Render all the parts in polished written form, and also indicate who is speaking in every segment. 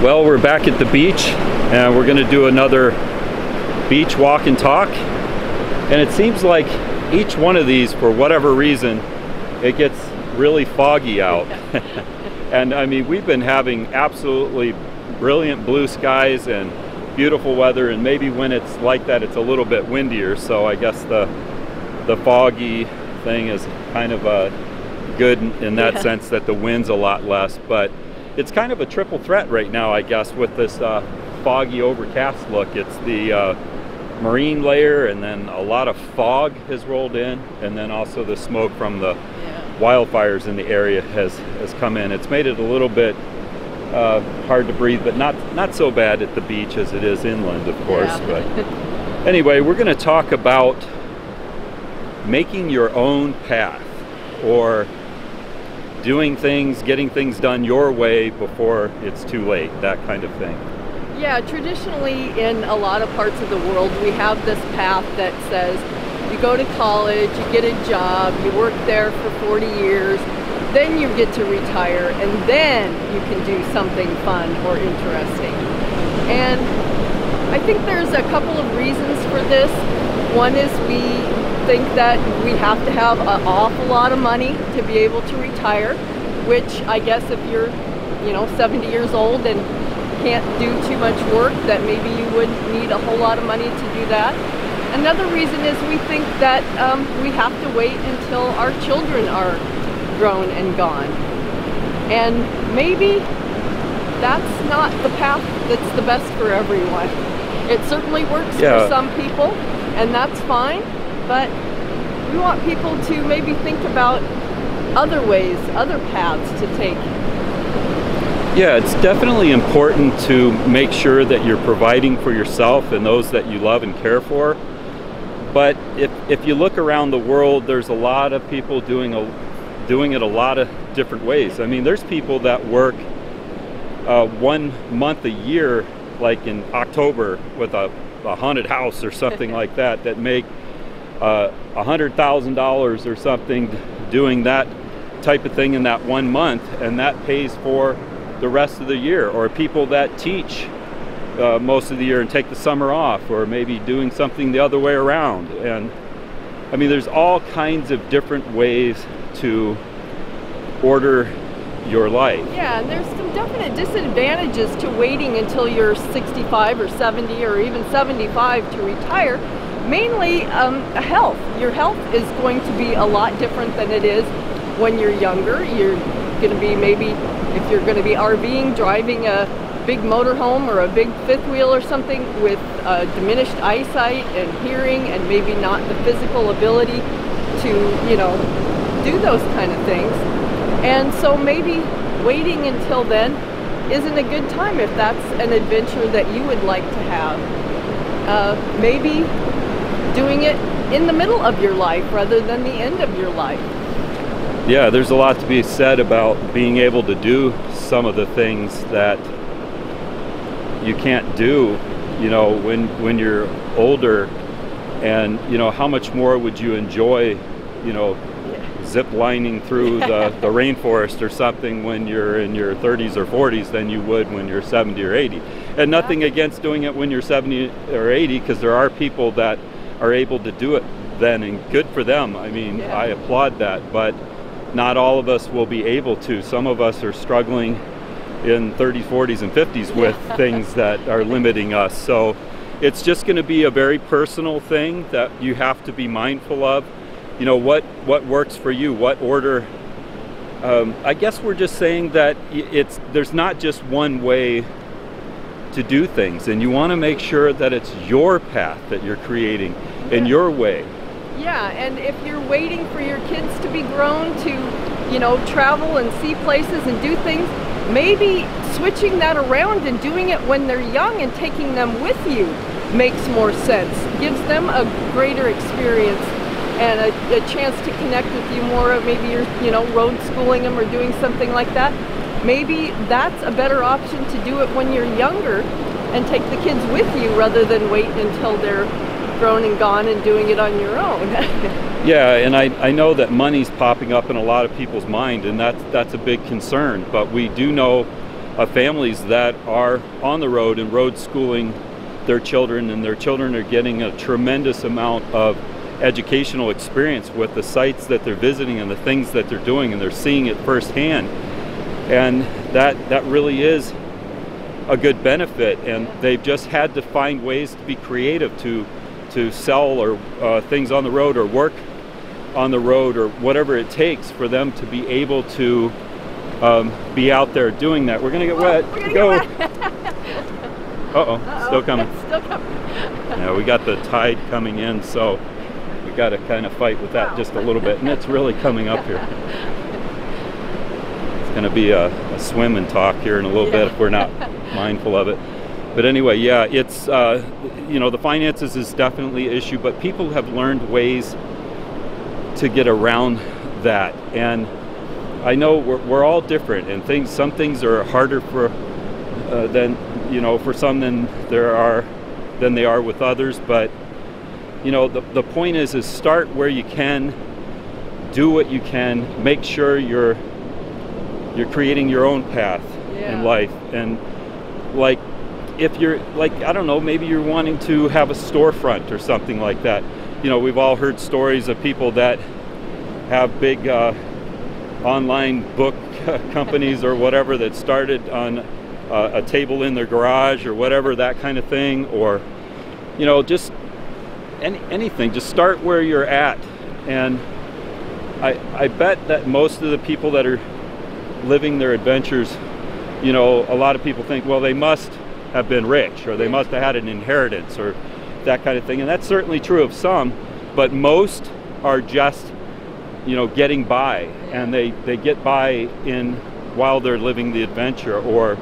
Speaker 1: Well, we're back at the beach and we're going to do another beach walk and talk. And it seems like each one of these, for whatever reason, it gets really foggy out. And I mean, we've been having absolutely brilliant blue skies and beautiful weather, and maybe when it's like that, it's a little bit windier. So I guess the foggy thing is kind of good in that sense, that the wind's a lot less. But it's kind of a triple threat right now, I guess, with this foggy overcast look. It's the marine layer, and then a lot of fog has rolled in, and then also the smoke from the wildfires in the area has come in. It's made it a little bit hard to breathe, but not so bad at the beach as it is inland, of course. But anyway, we're going to talk about making your own path, or doing things, getting things done your way before it's too late, that kind of thing.
Speaker 2: Yeah, traditionally in a lot of parts of the world, we have this path that says you go to college, you get a job, you work there for 40 years, then you get to retire, and then you can do something fun or interesting. And I think there's a couple of reasons for this. One is we think that we have to have an awful lot of money to be able to retire, which I guess if you're 70 years old and can't do too much work, that maybe you wouldn't need a whole lot of money to do that. Another reason is we think that we have to wait until our children are grown and gone, and maybe that's not the path that's the best for everyone. It certainly works for some people, and that's fine, but we want people to maybe think about other ways, other paths to take.
Speaker 1: Yeah, it's definitely important to make sure that you're providing for yourself and those that you love and care for. But if you look around the world, there's a lot of people doing it a lot of different ways. I mean, there's people that work 1 month a year, like in October, with a haunted house or something like that, that make $100,000 or something doing that type of thing in that 1 month, and that pays for the rest of the year. Or people that teach most of the year and take the summer off, or maybe doing something the other way around. And I mean, there's all kinds of different ways to order your life. Yeah, and there's some definite disadvantages to waiting until you're 65 or 70 or even 75 to retire. Mainly health. Your health is going to be a lot different than it is when you're younger. You're going to be, maybe if you're going to be RVing, driving a big motorhome or a big fifth wheel or something, with diminished eyesight and hearing, and maybe not the physical ability to, do those kind of things. And so maybe waiting until then isn't a good time if that's an adventure that you would like to have. Maybe doing it in the middle of your life rather than the end of your life. Yeah, there's a lot to be said about being able to do some of the things that you can't do, when you're older. And, how much more would you enjoy, zip lining through the rainforest or something when you're in your 30s or 40s than you would when you're 70 or 80. And nothing against doing it when you're 70 or 80, because there are people that are able to do it then, and good for them. I mean, I applaud that, but not all of us will be able to. Some of us are struggling in 30s, 40s, and 50s with things that are limiting us. So it's just going to be a very personal thing that you have to be mindful of. What works for you, what order. I guess we're just saying that there's not just one way to do things, and you want to make sure that it's your path that you're creating in your way. Yeah, and if you're waiting for your kids to be grown to, travel and see places and do things, maybe switching that around and doing it when they're young and taking them with you makes more sense. Gives them a greater experience and a chance to connect with you more. Maybe you're, road schooling them or doing something like that. Maybe that's a better option, to do it when you're younger and take the kids with you rather than wait until they're grown and gone and doing it on your own. Yeah, and I know that money's popping up in a lot of people's mind, and that's a big concern. But we do know of families that are on the road and road schooling their children, and their children are getting a tremendous amount of educational experience with the sites that they're visiting and the things that they're doing, and they're seeing it firsthand. And that really is a good benefit, and they've just had to find ways to be creative to sell or things on the road or work on the road or whatever it takes for them to be able to be out there doing that. We're gonna get wet. Go. Uh-oh, still coming.
Speaker 2: Still coming.
Speaker 1: Yeah, we got the tide coming in, so we got to kind of fight with that just a little bit, and it's really coming up here. It's going to be a swim and talk here in a little bit if we're not mindful of it. But anyway, yeah, it's you know, the finances is definitely an issue, but people have learned ways to get around that. And I know we're all different, and some things are harder for than, you know, for some than they are with others. But you know, the point is start where you can, do what you can, make sure you're creating your own path in life. And like, if you're like, I don't know, maybe you're wanting to have a storefront or something like that. You know, we've all heard stories of people that have big online book companies or whatever that started on a table in their garage or whatever, that kind of thing. Or, you know, just anything. Just start where you're at. And I bet that most of the people that are living their adventures, you know, a lot of people think, well, they must have been rich, or they must have had an inheritance, or that kind of thing. And that's certainly true of some, but most are just, you know, getting by, and they get by while they're living the adventure or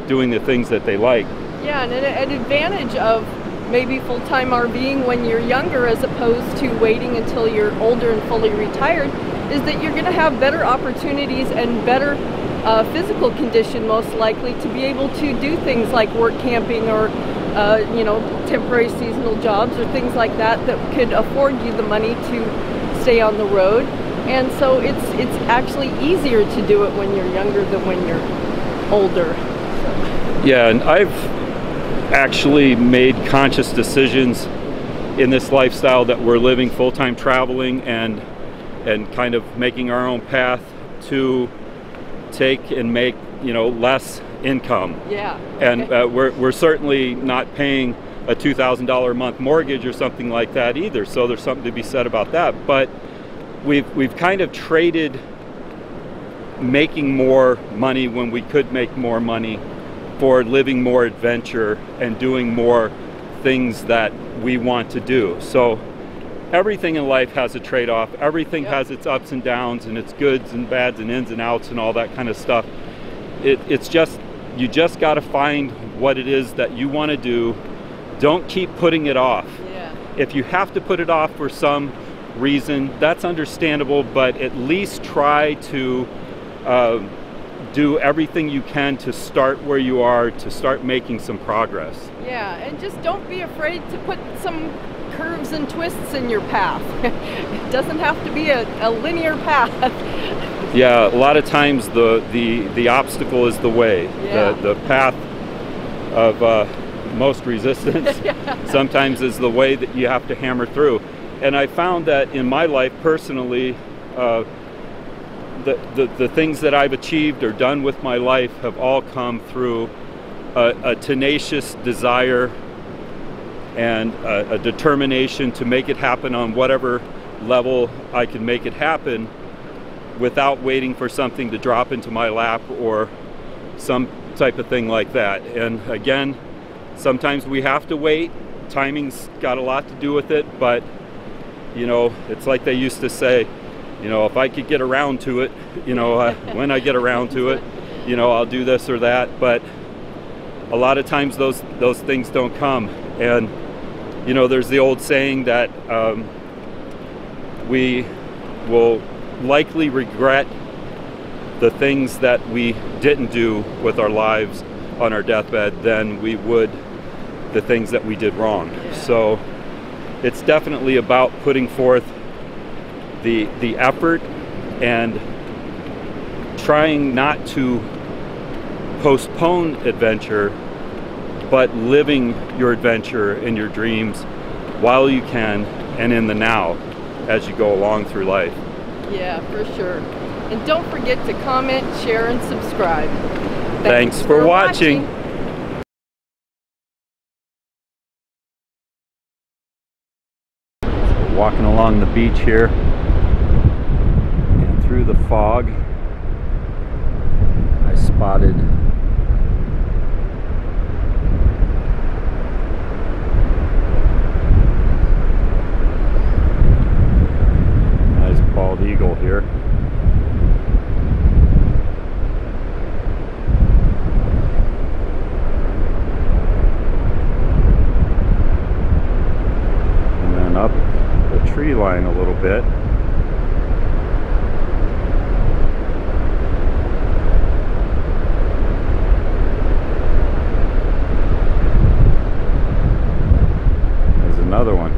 Speaker 1: doing the things that they like.
Speaker 2: Yeah, and an advantage of maybe full-time RVing when you're younger as opposed to waiting until you're older and fully retired is that you're going to have better opportunities and better physical condition, most likely, to be able to do things like work camping or you know, temporary seasonal jobs or things like that that could afford you the money to stay on the road. And so it's actually easier to do it when you're younger than when you're older.
Speaker 1: Yeah, and I've actually made conscious decisions in this lifestyle that we're living, full-time traveling and kind of making our own path, to take and make, you know, less income.
Speaker 2: Yeah.
Speaker 1: And we're certainly not paying a $2,000 a month mortgage or something like that either. So there's something to be said about that. But we've kind of traded making more money when we could make more money for living more adventure and doing more things that we want to do. So everything in life has a trade-off. Everything has its ups and downs and its goods and bads and ins and outs and all that kind of stuff. It's just, you just got to find what it is that you want to do. Don't keep putting it off. If you have to put it off for some reason, that's understandable, but at least try to do everything you can to start where you are, to start making some progress.
Speaker 2: Yeah, and just don't be afraid to put some curves and twists in your path. It doesn't have to be a linear path.
Speaker 1: Yeah, a lot of times the obstacle is the way. The path of most resistance sometimes is the way that you have to hammer through. And I found that in my life personally, the things that I've achieved or done with my life have all come through a tenacious desire and a determination to make it happen on whatever level I can make it happen, without waiting for something to drop into my lap or some type of thing like that. And again, sometimes we have to wait. Timing's got a lot to do with it, but you know, it's like they used to say, you know, if I could get around to it, you know, when I get around to it, you know, I'll do this or that. But a lot of times those things don't come. And you know, there's the old saying that we will likely regret the things that we didn't do with our lives on our deathbed than we would the things that we did wrong. So it's definitely about putting forth the effort and trying not to postpone adventure, but living your adventure and your dreams while you can and in the now as you go along through life.
Speaker 2: Yeah, for sure. And don't forget to comment, share, and subscribe.
Speaker 1: Thanks for watching. Walking along the beach here and through the fog, I spotted a nice bald eagle here. And then up the tree line a little bit. There's another one.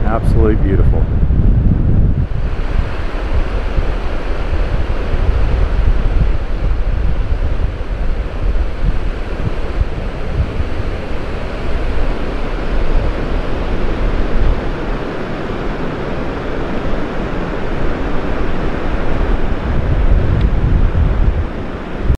Speaker 1: Absolutely beautiful.